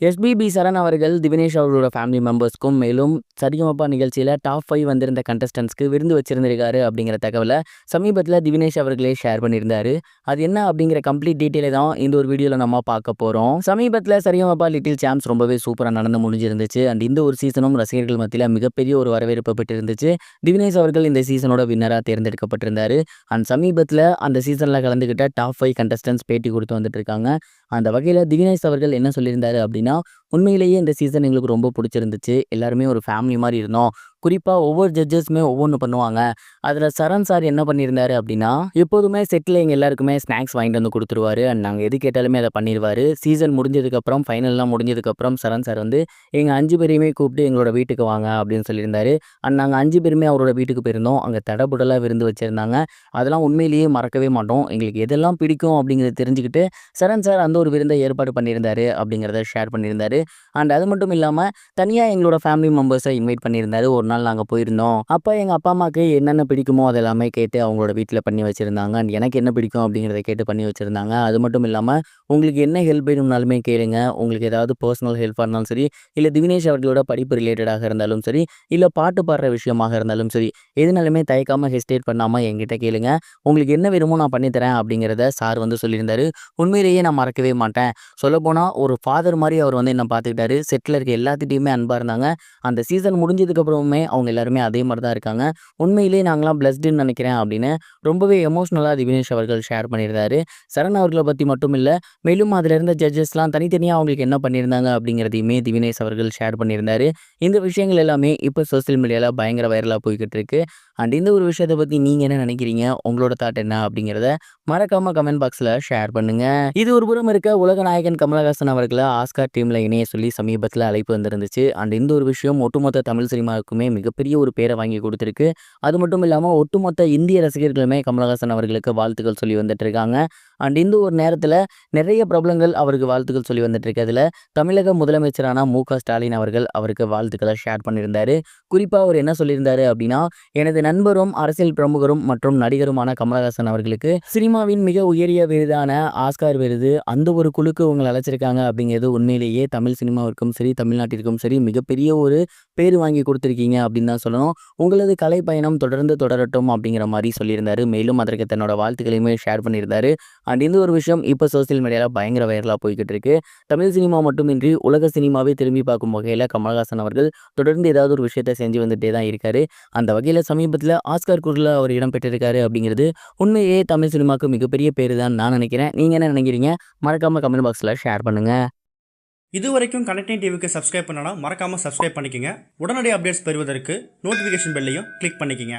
SPB சரண் அவர்கள் திவினேஷ் அவர்களோட family மெம்பர்ஸ்க்கும் மேலும் சரிகமபா நிகழ்ச்சியில் டாப் 5 வந்திருந்த கண்டஸ்டன்ஸ்க்கு விருந்து வச்சிருந்திருக்காரு அப்படிங்கிற தகவலை சமீபத்தில் திவினேஷ் அவர்களே ஷேர் பண்ணியிருந்தாரு. அது என்ன அப்படிங்கிற கம்ப்ளீட் டீட்டெயிலை தான் இந்த ஒரு வீடியோவில் நம்ம பார்க்க போகிறோம். சமீபத்தில் சரிகமபா லிட்டில் சாம்ஸ் ரொம்பவே சூப்பராக நடந்து முடிஞ்சிருந்துச்சு. அண்ட் இந்த ஒரு சீசனும் ரசிகர்கள் மத்தியில் மிகப்பெரிய ஒரு வரவேற்பு பெற்றிருந்துச்சு. திவினேஷ் அவர்கள் இந்த சீசனோட வின்னராக தேர்ந்தெடுக்கப்பட்டிருந்தாரு. அண்ட் சமீபத்தில் அந்த சீசனில் கலந்துக்கிட்ட டாப் 5 கண்டஸ்டன்ஸ் பேட்டி கொடுத்து வந்துட்டு இருக்காங்க. அந்த வகையில் திவினேஷ் அவர்கள் என்ன சொல்லியிருந்தாரு அப்படின்னா, உண்மையிலேயே இந்த சீசன் எங்களுக்கு ரொம்ப பிடிச்சிருந்துச்சு. எல்லாருமே ஒரு ஃபேமிலி மாதிரி இருந்தோம். குறிப்பாக ஒவ்வொரு ஜட்ஜஸுமே ஒவ்வொன்று பண்ணுவாங்க. அதில் சரண் சார் என்ன பண்ணியிருந்தாரு அப்படின்னா, எப்போதுமே செட்டில் எங்கள் எல்லாருக்குமே ஸ்நாக்ஸ் வாங்கிட்டு வந்து கொடுத்துருவாரு. அண்ட் நாங்கள் எது கேட்டாலுமே அதை பண்ணிடுவார். சீசன் முடிஞ்சதுக்கப்புறம் ஃபைனல்லாம் முடிஞ்சதுக்கப்புறம் சரண் சார் வந்து எங்கள் 5 பேரையுமே கூப்பிட்டு எங்களோட வீட்டுக்கு வாங்க அப்படின்னு சொல்லியிருந்தாரு. அண்ட் நாங்கள் 5 பேருமே அவரோட வீட்டுக்கு போயிருந்தோம். அங்கே தடபுடலாக விருந்து வச்சுருந்தாங்க. அதெல்லாம் உண்மையிலேயே மறக்கவே மாட்டோம். எங்களுக்கு எதெல்லாம் பிடிக்கும் அப்படிங்கிறத தெரிஞ்சுக்கிட்டு சரண் சார் அந்த ஒரு விருந்தை ஏற்பாடு பண்ணியிருந்தாரு அப்படிங்கிறத ஷேர் பண்ணியிருந்தாரு. அண்ட் அது மட்டும் இல்லாமல் தனியாக எங்களோட ஃபேமிலி மெம்பர்ஸை இன்வைட் பண்ணியிருந்தாரு. ஒரு நாள் நாங்கள் போயிருந்தோம். அப்போ எங்கள் அப்பா அம்மாவுக்கு என்னென்ன பிடிக்குமோ அதெல்லாமே கேட்டு அவங்களோட வீட்டில் பண்ணி வச்சுருந்தாங்க. அண்ட் எனக்கு என்ன பிடிக்கும் அப்படிங்கிறத கேட்டு பண்ணி வச்சுருந்தாங்க. அது மட்டும் இல்லாமல் உங்களுக்கு என்ன ஹெல்ப் வேணும்னாலுமே கேளுங்க. உங்களுக்கு ஏதாவது பர்சனல் ஹெல்ப்பாக இருந்தாலும் சரி, இல்லை திவினேஷ் அவர்களோட படிப்பு ரிலேட்டடாக இருந்தாலும் சரி, இல்லை பாட்டு பாடுற விஷயமாக இருந்தாலும் சரி, எதுனாலுமே தயக்காமல் ஹெசிடேட் பண்ணாமல் என்கிட்ட கேளுங்க. உங்களுக்கு என்ன வேணுமோ நான் பண்ணித்தரேன் அப்படிங்கிறத சார் வந்து சொல்லியிருந்தாரு. உண்மையிலேயே நான் மறக்கவே மாட்டேன். சொல்லப்போனால் ஒரு ஃபாதர் மாதிரி அவர் வந்து என்ன பார்த்துக்கிட்டாரு. செட்டில் இருக்க எல்லாத்திட்டையுமே அன்பாக இருந்தாங்க. அந்த சீசன் முடிஞ்சதுக்கப்புறமே அவங்க எல்லாருமே அதே மாதிரி தான் இருக்காங்க. உண்மையிலேயே நாங்களாம் பிளஸ்டுன்னு நினைக்கிறேன் அப்படின்னு ரொம்பவே எமோஷ்னலாக திவினேஷ் அவர்கள் ஷேர் பண்ணியிருந்தாரு. சரண் அவர்களை பற்றி மட்டும் இல்லை, மேலும் அதில் இருந்த ஜட்ஜஸ்லாம் தனித்தனியாக அவங்களுக்கு என்ன பண்ணியிருந்தாங்க அப்படிங்கிறதையுமே திவினேஷ் அவர்கள் ஷேர் பண்ணியிருந்தாரு. இந்த விஷயங்கள் எல்லாமே இப்போ சோசியல் மீடியாவில் பயங்கர வைரலாக போய்கிட்டு இருக்கு. அண்ட் இந்த ஒரு விஷயத்தை பற்றி நீங்கள் என்ன நினைக்கிறீங்க, உங்களோட தாட் என்ன அப்படிங்கிறத மறக்காம கமெண்ட் பாக்ஸில் ஷேர் பண்ணுங்க. இது ஒரு புறம் இருக்க உலக நாயகன் கமலஹாசன் அவர்களை ஆஸ்கார் டீமில் இணைய சொல்லி சமீபத்தில் அழைப்பு வந்திருந்துச்சு. அண்ட் இந்த ஒரு விஷயம் ஒட்டுமொத்த தமிழ் சினிமாவுக்குமே மிகப்பெரிய ஒரு பேரை வாங்கி கொடுத்துருக்கு. அது மட்டும் இல்லாமல் ஒட்டுமொத்த இந்திய ரசிகர்களுமே கமலஹாசன் அவர்களுக்கு வாழ்த்துக்கள் சொல்லி வந்துட்டு இருக்காங்க. அண்ட் இந்த ஒரு நேரத்தில் நிறைய பிரபலங்கள் அவருக்கு வாழ்த்துக்கள் சொல்லி வந்துட்டு இருக்கு. அதில் தமிழக முதலமைச்சரான மு.க. ஸ்டாலின் அவர்கள் அவருக்கு வாழ்த்துக்களை ஷேர் பண்ணியிருந்தாரு. குறிப்பாக அவர் என்ன சொல்லியிருந்தாரு அப்படின்னா, எனது நண்பரும் அரசியல் பிரமுகரும் மற்றும் நடிகருமான கமலஹாசன் அவர்களுக்கு சினிமாவின் மிக உயரிய விருதான ஆஸ்கார் விருது அந்த ஒரு குழுக்கு உங்களை அழைச்சிருக்காங்க அப்படிங்கிறது உண்மையிலேயே தமிழ் சினிமாவிற்கும் சரி, தமிழ்நாட்டிற்கும் சரி மிகப்பெரிய ஒரு பேர் வாங்கி கொடுத்துருக்கீங்க அப்படின்னு தான் சொல்லணும். உங்களது கலை பயணம் தொடர்ந்து தொடரட்டும் அப்படிங்கிற மாதிரி சொல்லியிருந்தாரு. மேலும் அதற்கு தன்னோட வாழ்த்துக்களையுமே ஷேர் பண்ணியிருந்தாரு. அண்ட் இந்த ஒரு விஷயம் இப்போ சோசியல் மீடியாவில் பயங்கர வைரலாக போய்கிட்டு இருக்கு. தமிழ் சினிமா மட்டுமின்றி உலக சினிமாவே திரும்பி பார்க்கும் வகையில் கமலஹாசன் அவர்கள் தொடர்ந்து ஏதாவது ஒரு விஷயத்தை செஞ்சு வந்துட்டே தான் இருக்காரு. அந்த வகையில் சமீபத்தில் ஆஸ்கார் குழுவில் அவர் இடம் பெற்றிருக்காரு அப்படிங்கிறது உண்மையே தமிழ் சினிமாவுக்கு மிகப்பெரிய பேர் தான் நான் நினைக்கிறேன். நீங்கள் என்ன நினைக்கிறீங்க? மறக்காமல் கமெண்ட் பாக்ஸில் ஷேர் பண்ணுங்கள். இது வரைக்கும் கனெக்டிங் டிவிக்கு சப்ஸ்கிரைப் பண்ணனா மறக்காமல் சப்ஸ்கிரைப் பண்ணிக்கங்க. உடனடி அப்டேட்ஸ் பெறுவதற்கு நோட்டிஃபிகேஷன் பெல்லையும் கிளிக் பண்ணிக்கங்க.